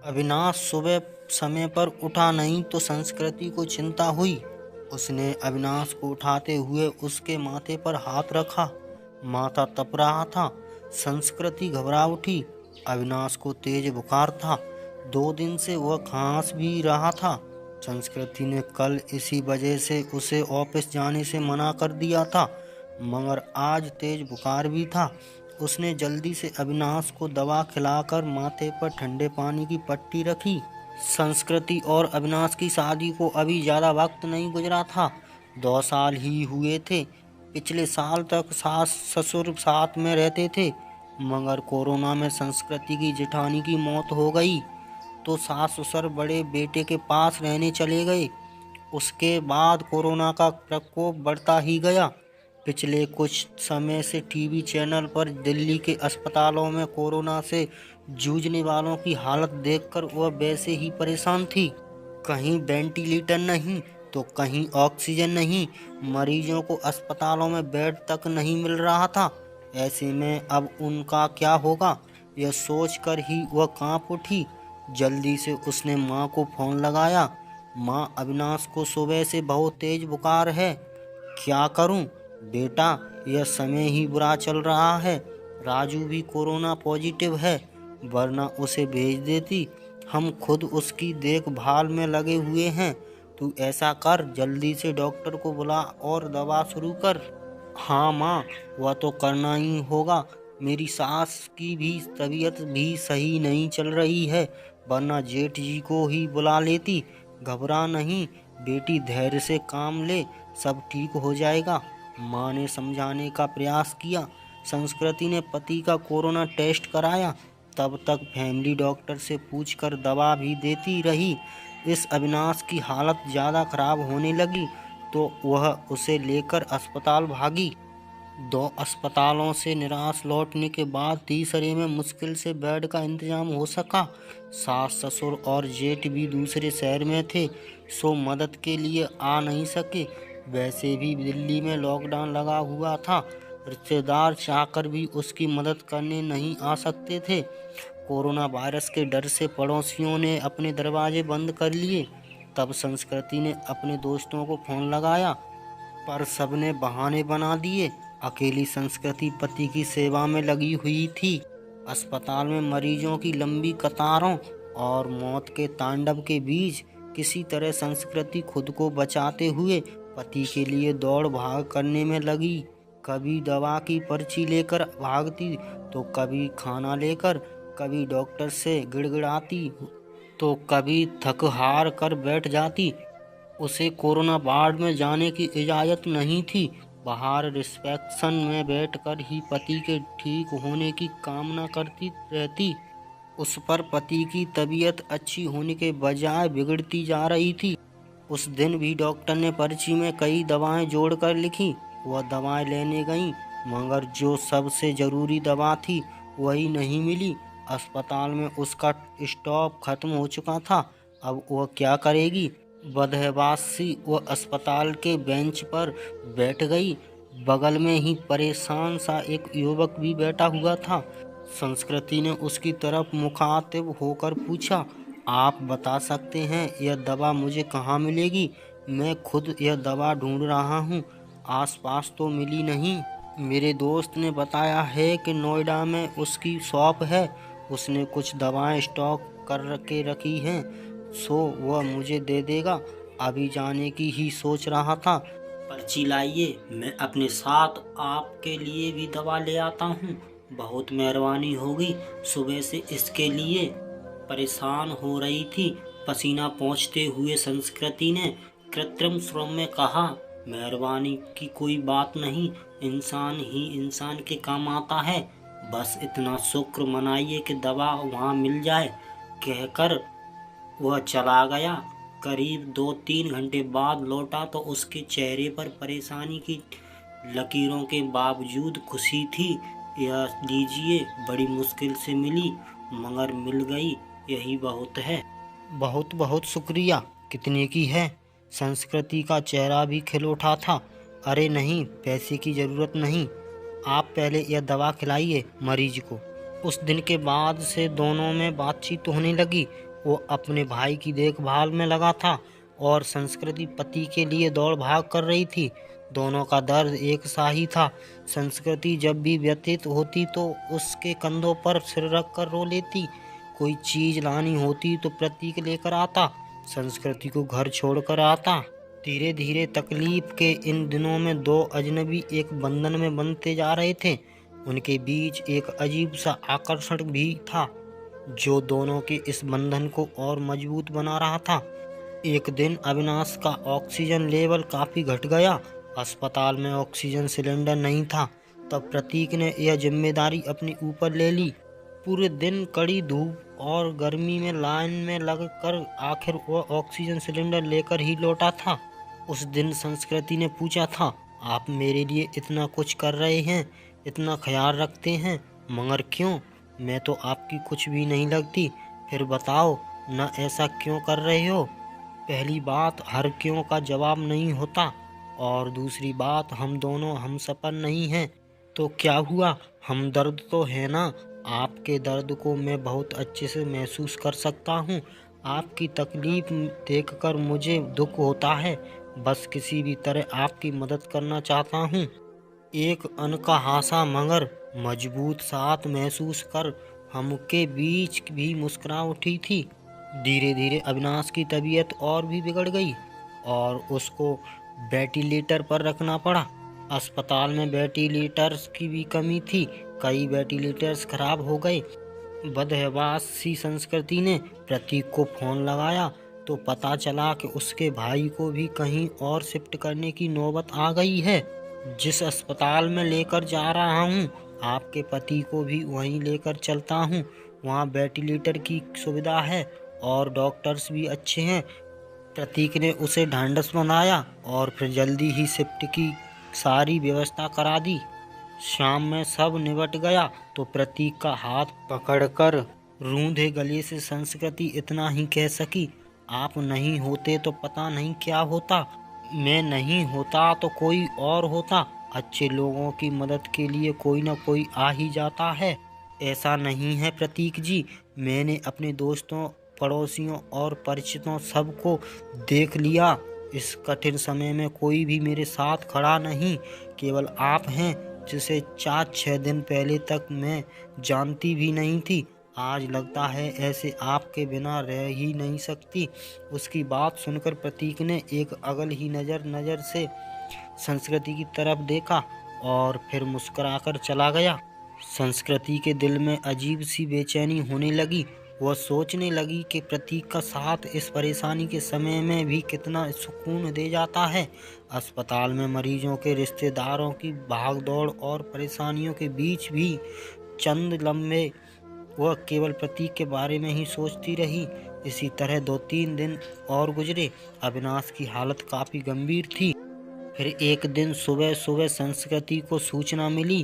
अविनाश सुबह समय पर उठा नहीं तो संस्कृति को चिंता हुई। उसने अविनाश को उठाते हुए उसके माथे पर हाथ रखा। माथा तप रहा था। संस्कृति घबरा उठी। अविनाश को तेज बुखार था। 2 दिन से वह खांस भी रहा था। संस्कृति ने कल इसी वजह से उसे ऑफिस जाने से मना कर दिया था, मगर आज तेज बुखार भी था। उसने जल्दी से अविनाश को दवा खिलाकर माथे पर ठंडे पानी की पट्टी रखी। संस्कृति और अविनाश की शादी को अभी ज़्यादा वक्त नहीं गुजरा था। 2 साल ही हुए थे। पिछले साल तक सास ससुर साथ में रहते थे, मगर कोरोना में संस्कृति की जेठानी की मौत हो गई तो सास ससुर बड़े बेटे के पास रहने चले गए। उसके बाद कोरोना का प्रकोप बढ़ता ही गया। पिछले कुछ समय से टीवी चैनल पर दिल्ली के अस्पतालों में कोरोना से जूझने वालों की हालत देखकर वह वैसे ही परेशान थी। कहीं वेंटिलेटर नहीं तो कहीं ऑक्सीजन नहीं। मरीजों को अस्पतालों में बेड तक नहीं मिल रहा था। ऐसे में अब उनका क्या होगा, यह सोचकर ही वह कांप उठी। जल्दी से उसने माँ को फोन लगाया। माँ, अविनाश को सुबह से बहुत तेज बुखार है। क्या करूं बेटा, यह समय ही बुरा चल रहा है। राजू भी कोरोना पॉजिटिव है, वरना उसे भेज देती। हम खुद उसकी देखभाल में लगे हुए हैं। तू ऐसा कर, जल्दी से डॉक्टर को बुला और दवा शुरू कर। हाँ माँ, वह तो करना ही होगा। मेरी सास की भी तबीयत भी सही नहीं चल रही है, वरना जेठ जी को ही बुला लेती। घबरा नहीं बेटी, धैर्य से काम ले, सब ठीक हो जाएगा। माँ ने समझाने का प्रयास किया। संस्कृति ने पति का कोरोना टेस्ट कराया। तब तक फैमिली डॉक्टर से पूछकर दवा भी देती रही। इस अविनाश की हालत ज़्यादा खराब होने लगी तो वह उसे लेकर अस्पताल भागी। 2 अस्पतालों से निराश लौटने के बाद तीसरे में मुश्किल से बेड का इंतजाम हो सका। सास ससुर और जेठ भी दूसरे शहर में थे, सो मदद के लिए आ नहीं सके। वैसे भी दिल्ली में लॉकडाउन लगा हुआ था। रिश्तेदार चाहकर भी उसकी मदद करने नहीं आ सकते थे। कोरोना वायरस के डर से पड़ोसियों ने अपने दरवाजे बंद कर लिए। तब संस्कृति ने अपने दोस्तों को फोन लगाया, पर सबने बहाने बना दिए। अकेली संस्कृति पति की सेवा में लगी हुई थी। अस्पताल में मरीजों की लंबी कतारों और मौत के तांडव के बीच किसी तरह संस्कृति खुद को बचाते हुए पति के लिए दौड़ भाग करने में लगी। कभी दवा की पर्ची लेकर भागती तो कभी खाना लेकर, कभी डॉक्टर से गिड़गिड़ाती तो कभी थक हार कर बैठ जाती। उसे कोरोना वार्ड में जाने की इजाज़त नहीं थी। बाहर रिसेप्शन में बैठकर ही पति के ठीक होने की कामना करती रहती। उस पर पति की तबीयत अच्छी होने के बजाय बिगड़ती जा रही थी। उस दिन भी डॉक्टर ने पर्ची में कई दवाएं जोड़कर लिखी। वह दवाएं लेने गई, मगर जो सबसे ज़रूरी दवा थी वही नहीं मिली। अस्पताल में उसका स्टॉक खत्म हो चुका था। अब वह क्या करेगी। बदहवासी वह अस्पताल के बेंच पर बैठ गई। बगल में ही परेशान सा एक युवक भी बैठा हुआ था। संस्कृति ने उसकी तरफ मुखातिब होकर पूछा, आप बता सकते हैं यह दवा मुझे कहाँ मिलेगी? मैं खुद यह दवा ढूंढ रहा हूँ, आसपास तो मिली नहीं। मेरे दोस्त ने बताया है कि नोएडा में उसकी शॉप है। उसने कुछ दवाएं स्टॉक कर के रखी हैं, सो वह मुझे दे देगा। अभी जाने की ही सोच रहा था। पर्ची लाइए, मैं अपने साथ आपके लिए भी दवा ले आता हूँ। बहुत मेहरबानी होगी। सुबह से इसके लिए परेशान हो रही थी। पसीना पोंछते हुए संस्कृति ने कृत्रिम स्वर में कहा, मेहरबानी की कोई बात नहीं, इंसान ही इंसान के काम आता है। बस इतना शुक्र मनाइए कि दवा वहाँ मिल जाए। कहकर वह चला गया। करीब 2-3 घंटे बाद लौटा तो उसके चेहरे पर परेशानी की लकीरों के बावजूद खुशी थी। यह लीजिए, बड़ी मुश्किल से मिली, मगर मिल गई, यही बहुत है। बहुत बहुत शुक्रिया। कितने की है? संस्कृति का चेहरा भी खिल उठा था। अरे नहीं, पैसे की ज़रूरत नहीं, आप पहले यह दवा खिलाइए मरीज को। उस दिन के बाद से दोनों में बातचीत होने लगी। वो अपने भाई की देखभाल में लगा था और संस्कृति पति के लिए दौड़ भाग कर रही थी। दोनों का दर्द एक सा ही था। संस्कृति जब भी व्यथित होती तो उसके कंधों पर सिर रख कर रो लेती। कोई चीज लानी होती तो प्रतीक लेकर आता, संस्कृति को घर छोड़कर आता। धीरे धीरे तकलीफ के इन दिनों में दो अजनबी एक बंधन में बंधते जा रहे थे। उनके बीच एक अजीब सा आकर्षण भी था जो दोनों के इस बंधन को और मजबूत बना रहा था। एक दिन अविनाश का ऑक्सीजन लेवल काफी घट गया। अस्पताल में ऑक्सीजन सिलेंडर नहीं था। तब प्रतीक ने यह जिम्मेदारी अपने ऊपर ले ली। पूरे दिन कड़ी धूप और गर्मी में लाइन में लगकर आखिर वह ऑक्सीजन सिलेंडर लेकर ही लौटा था। उस दिन संस्कृति ने पूछा था, आप मेरे लिए इतना कुछ कर रहे हैं, इतना ख्याल रखते हैं, मगर क्यों? मैं तो आपकी कुछ भी नहीं लगती। फिर बताओ न, ऐसा क्यों कर रहे हो? पहली बात, हर क्यों का जवाब नहीं होता, और दूसरी बात, हम दोनों हम सफर नहीं हैं। तो क्या हुआ? हम दर्द तो है ना। आपके दर्द को मैं बहुत अच्छे से महसूस कर सकता हूँ। आपकी तकलीफ देखकर मुझे दुख होता है। बस किसी भी तरह आपकी मदद करना चाहता हूँ। एक अनकहासा मगर मजबूत साथ महसूस कर हमके बीच भी मुस्कुरा उठी थी। धीरे धीरे अविनाश की तबीयत और भी बिगड़ गई और उसको वेंटिलेटर पर रखना पड़ा। अस्पताल में वेंटिलेटर्स की भी कमी थी। कई वेंटिलेटर्स खराब हो गए। बदहवासी संस्कृति ने प्रतीक को फोन लगाया तो पता चला कि उसके भाई को भी कहीं और शिफ्ट करने की नौबत आ गई है। जिस अस्पताल में लेकर जा रहा हूँ, आपके पति को भी वहीं लेकर चलता हूँ। वहाँ वेंटिलेटर की सुविधा है और डॉक्टर्स भी अच्छे हैं। प्रतीक ने उसे ढांढस बनाया और फिर जल्दी ही शिफ्ट की सारी व्यवस्था करा दी। शाम में सब निपट गया तो प्रतीक का हाथ पकड़कर रूंधे गले से संस्कृति इतना ही कह सकी, आप नहीं होते तो पता नहीं क्या होता। मैं नहीं होता तो कोई और होता। अच्छे लोगों की मदद के लिए कोई न कोई आ ही जाता है। ऐसा नहीं है प्रतीक जी, मैंने अपने दोस्तों, पड़ोसियों और परिचितों सबको देख लिया। इस कठिन समय में कोई भी मेरे साथ खड़ा नहीं। केवल आप हैं, जिसे 4-6 दिन पहले तक मैं जानती भी नहीं थी। आज लगता है ऐसे आपके बिना रह ही नहीं सकती। उसकी बात सुनकर प्रतीक ने एक अगल ही नज़र से संस्कृति की तरफ देखा और फिर मुस्कुराकर चला गया। संस्कृति के दिल में अजीब सी बेचैनी होने लगी। वह सोचने लगी कि प्रतीक का साथ इस परेशानी के समय में भी कितना सुकून दे जाता है। अस्पताल में मरीजों के रिश्तेदारों की भागदौड़ और परेशानियों के बीच भी चंद लम्हे वह केवल प्रतीक के बारे में ही सोचती रही। इसी तरह 2-3 दिन और गुजरे। अविनाश की हालत काफ़ी गंभीर थी। फिर एक दिन सुबह सुबह संस्कृति को सूचना मिली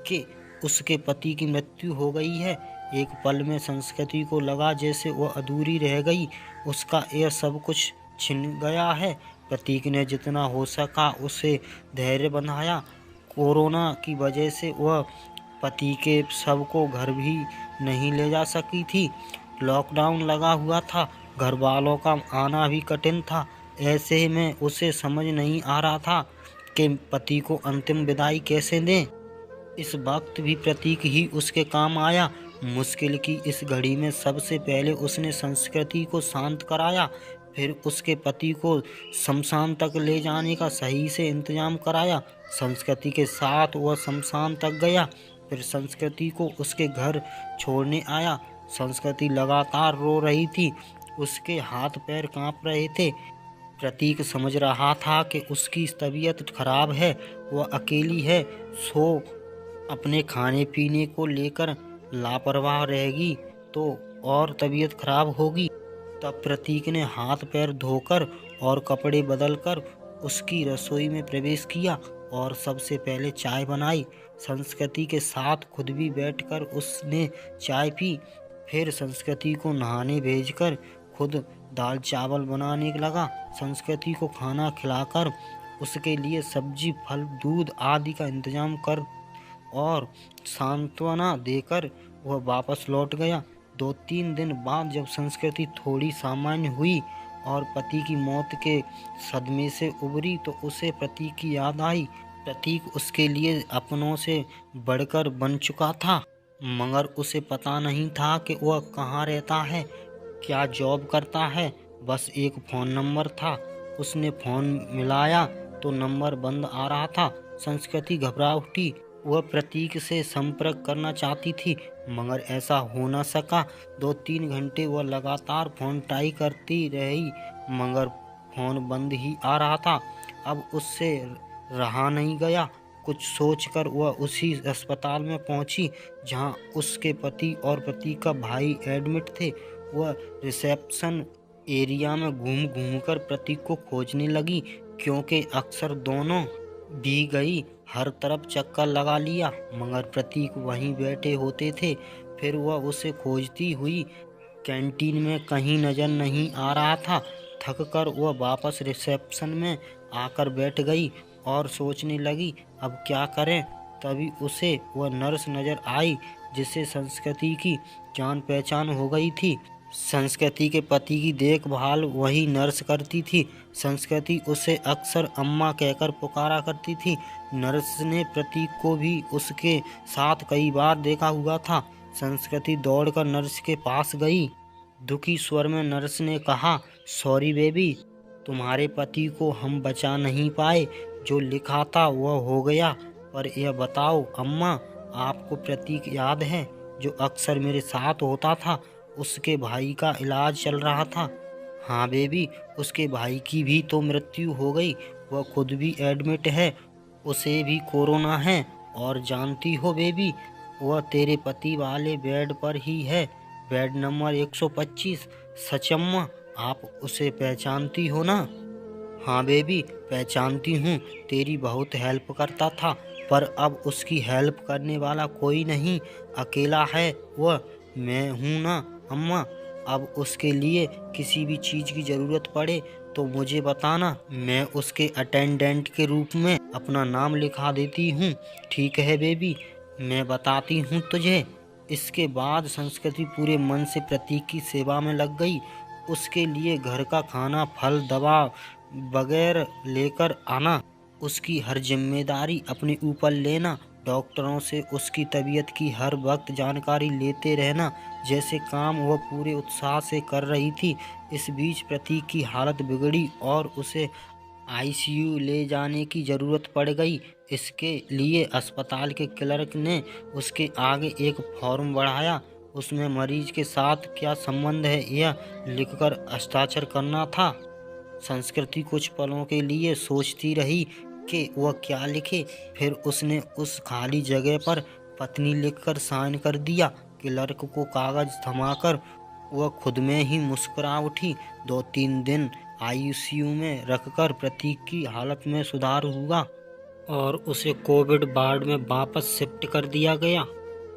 कि उसके पति की मृत्यु हो गई है। एक पल में संस्कृति को लगा जैसे वह अधूरी रह गई। उसका यह सब कुछ छिन गया है। प्रतीक ने जितना हो सका उसे धैर्य बंधाया। कोरोना की वजह से वह पति के शव को घर भी नहीं ले जा सकी थी। लॉकडाउन लगा हुआ था, घर वालों का आना भी कठिन था। ऐसे में उसे समझ नहीं आ रहा था कि पति को अंतिम विदाई कैसे दें। इस वक्त भी प्रतीक ही उसके काम आया। मुश्किल की इस घड़ी में सबसे पहले उसने संस्कृति को शांत कराया, फिर उसके पति को शमशान तक ले जाने का सही से इंतजाम कराया। संस्कृति के साथ वह शमशान तक गया, फिर संस्कृति को उसके घर छोड़ने आया। संस्कृति लगातार रो रही थी, उसके हाथ पैर कांप रहे थे। प्रतीक समझ रहा था कि उसकी तबीयत खराब है, वह अकेली है, सो अपने खाने पीने को लेकर लापरवाह रहेगी तो और तबीयत खराब होगी। तब प्रतीक ने हाथ पैर धोकर और कपड़े बदलकर उसकी रसोई में प्रवेश किया और सबसे पहले चाय बनाई। संस्कृति के साथ खुद भी बैठकर उसने चाय पी। फिर संस्कृति को नहाने भेजकर खुद दाल चावल बनाने लगा। संस्कृति को खाना खिलाकर उसके लिए सब्जी, फल, दूध आदि का इंतजाम कर और सांत्वना देकर वह वापस लौट गया। 2-3 दिन बाद जब संस्कृति थोड़ी सामान्य हुई और पति की मौत के सदमे से उबरी तो उसे प्रतीक की याद आई। प्रतीक उसके लिए अपनों से बढ़कर बन चुका था, मगर उसे पता नहीं था कि वह कहाँ रहता है, क्या जॉब करता है। बस एक फ़ोन नंबर था। उसने फ़ोन मिलाया तो नंबर बंद आ रहा था। संस्कृति घबरा उठी। वह प्रतीक से संपर्क करना चाहती थी, मगर ऐसा हो न सका। 2-3 घंटे वह लगातार फ़ोन ट्राई करती रही, मगर फ़ोन बंद ही आ रहा था। अब उससे रहा नहीं गया। कुछ सोचकर वह उसी अस्पताल में पहुंची जहां उसके पति और प्रतीक का भाई एडमिट थे। वह रिसेप्शन एरिया में घूम घूमकर प्रतीक को खोजने लगी, क्योंकि अक्सर दोनों भी गई, हर तरफ चक्कर लगा लिया, मगर प्रतीक वहीं बैठे होते थे। फिर वह उसे खोजती हुई कैंटीन में कहीं नजर नहीं आ रहा था। थक कर वह वापस रिसेप्शन में आकर बैठ गई और सोचने लगी, अब क्या करें। तभी उसे वह नर्स नजर आई जिससे संस्कृति की जान पहचान हो गई थी। संस्कृति के पति की देखभाल वही नर्स करती थी। संस्कृति उसे अक्सर अम्मा कहकर पुकारा करती थी। नर्स ने प्रतीक को भी उसके साथ कई बार देखा हुआ था। संस्कृति दौड़कर नर्स के पास गई। दुखी स्वर में नर्स ने कहा, सॉरी बेबी, तुम्हारे पति को हम बचा नहीं पाए। जो लिखा था वह हो गया, पर यह बताओ अम्मा, आपको प्रतीक याद है जो अक्सर मेरे साथ होता था? उसके भाई का इलाज चल रहा था। हाँ बेबी, उसके भाई की भी तो मृत्यु हो गई। वह खुद भी एडमिट है, उसे भी कोरोना है। और जानती हो बेबी, वह तेरे पति वाले बेड पर ही है, बेड नंबर 125। सच अम्मा, आप उसे पहचानती हो ना? हाँ बेबी, पहचानती हूँ। तेरी बहुत हेल्प करता था, पर अब उसकी हेल्प करने वाला कोई नहीं, अकेला है वह। मैं हूँ ना अम्मा। अब उसके लिए किसी भी चीज़ की ज़रूरत पड़े तो मुझे बताना, मैं उसके अटेंडेंट के रूप में अपना नाम लिखा देती हूँ। ठीक है बेबी, मैं बताती हूँ तुझे। इसके बाद संस्कृति पूरे मन से प्रतीक की सेवा में लग गई। उसके लिए घर का खाना, फल, दवा वगैरह लेकर आना, उसकी हर जिम्मेदारी अपने ऊपर लेना, डॉक्टरों से उसकी तबीयत की हर वक्त जानकारी लेते रहना जैसे काम वह पूरे उत्साह से कर रही थी। इस बीच प्रतीक की हालत बिगड़ी और उसे आईसीयू ले जाने की ज़रूरत पड़ गई। इसके लिए अस्पताल के क्लर्क ने उसके आगे एक फॉर्म बढ़ाया। उसमें मरीज के साथ क्या संबंध है यह लिखकर हस्ताक्षर करना था। संस्कृति कुछ पलों के लिए सोचती रही कि वह क्या लिखे। फिर उसने उस खाली जगह पर पत्नी लिखकर साइन कर दिया। क्लर्क को कागज थमाकर वह खुद में ही मुस्कुरा उठी। 2-3 दिन आईसीयू में रखकर प्रतीक की हालत में सुधार हुआ और उसे कोविड वार्ड में वापस शिफ्ट कर दिया गया।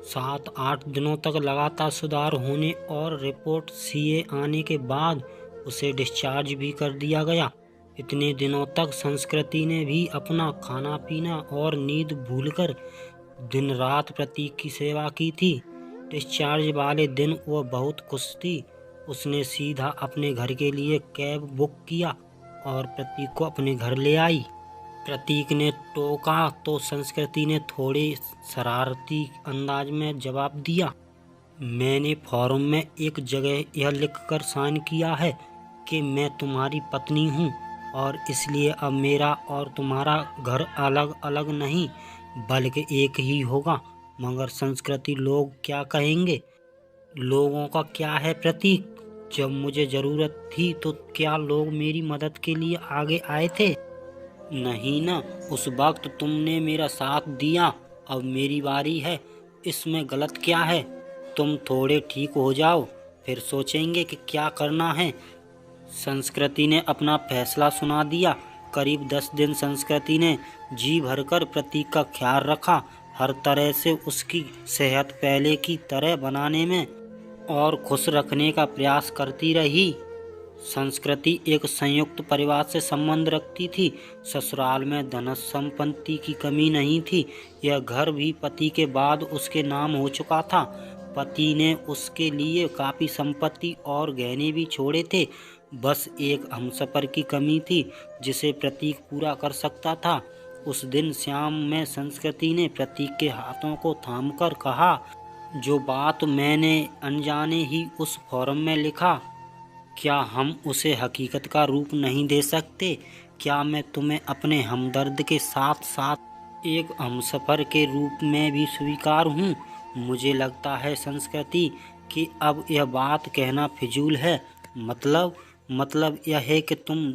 7-8 दिनों तक लगातार सुधार होने और रिपोर्ट सीए आने के बाद उसे डिस्चार्ज भी कर दिया गया। इतने दिनों तक संस्कृति ने भी अपना खाना पीना और नींद भूलकर दिन रात प्रतीक की सेवा की थी। डिस्चार्ज वाले दिन वह बहुत खुश थी। उसने सीधा अपने घर के लिए कैब बुक किया और प्रतीक को अपने घर ले आई। प्रतीक ने टोका तो संस्कृति ने थोड़े शरारती अंदाज में जवाब दिया, मैंने फॉर्म में एक जगह यह लिखकर साइन किया है कि मैं तुम्हारी पत्नी हूँ और इसलिए अब मेरा और तुम्हारा घर अलग अलग नहीं बल्कि एक ही होगा। मगर संस्कृति, लोग क्या कहेंगे? लोगों का क्या है प्रतीक? जब मुझे ज़रूरत थी तो क्या लोग मेरी मदद के लिए आगे आए थे? नहीं ना, उस वक्त तुमने मेरा साथ दिया, अब मेरी बारी है, इसमें गलत क्या है? तुम थोड़े ठीक हो जाओ, फिर सोचेंगे कि क्या करना है। संस्कृति ने अपना फैसला सुना दिया। करीब 10 दिन संस्कृति ने जी भरकर प्रतीक का ख्याल रखा, हर तरह से उसकी सेहत पहले की तरह बनाने में और खुश रखने का प्रयास करती रही। संस्कृति एक संयुक्त परिवार से संबंध रखती थी। ससुराल में धन संपत्ति की कमी नहीं थी। यह घर भी पति के बाद उसके नाम हो चुका था, पति ने उसके लिए काफ़ी संपत्ति और गहने भी छोड़े थे। बस एक हमसफ़र की कमी थी जिसे प्रतीक पूरा कर सकता था। उस दिन शाम में संस्कृति ने प्रतीक के हाथों को थामकर कहा, जो बात मैंने अनजाने ही उस फोरम में लिखा, क्या हम उसे हकीकत का रूप नहीं दे सकते? क्या मैं तुम्हें अपने हमदर्द के साथ साथ एक हमसफ़र के रूप में भी स्वीकार हूँ? मुझे लगता है संस्कृति कि अब यह बात कहना फिजूल है। मतलब यह है कि तुम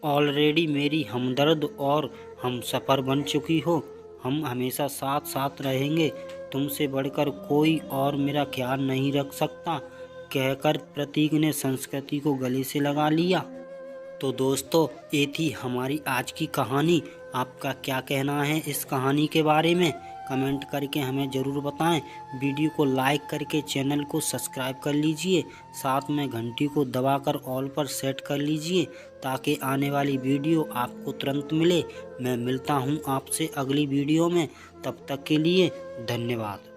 ऑलरेडी मेरी हमदर्द और हमसफ़र बन चुकी हो। हम हमेशा साथ साथ रहेंगे। तुमसे बढ़कर कोई और मेरा ख्याल नहीं रख सकता, कहकर प्रतीक ने संस्कृति को गले से लगा लिया। तो दोस्तों, ये थी हमारी आज की कहानी। आपका क्या कहना है इस कहानी के बारे में? कमेंट करके हमें ज़रूर बताएं। वीडियो को लाइक करके चैनल को सब्सक्राइब कर लीजिए। साथ में घंटी को दबाकर ऑल पर सेट कर लीजिए ताकि आने वाली वीडियो आपको तुरंत मिले। मैं मिलता हूं आपसे अगली वीडियो में। तब तक के लिए धन्यवाद।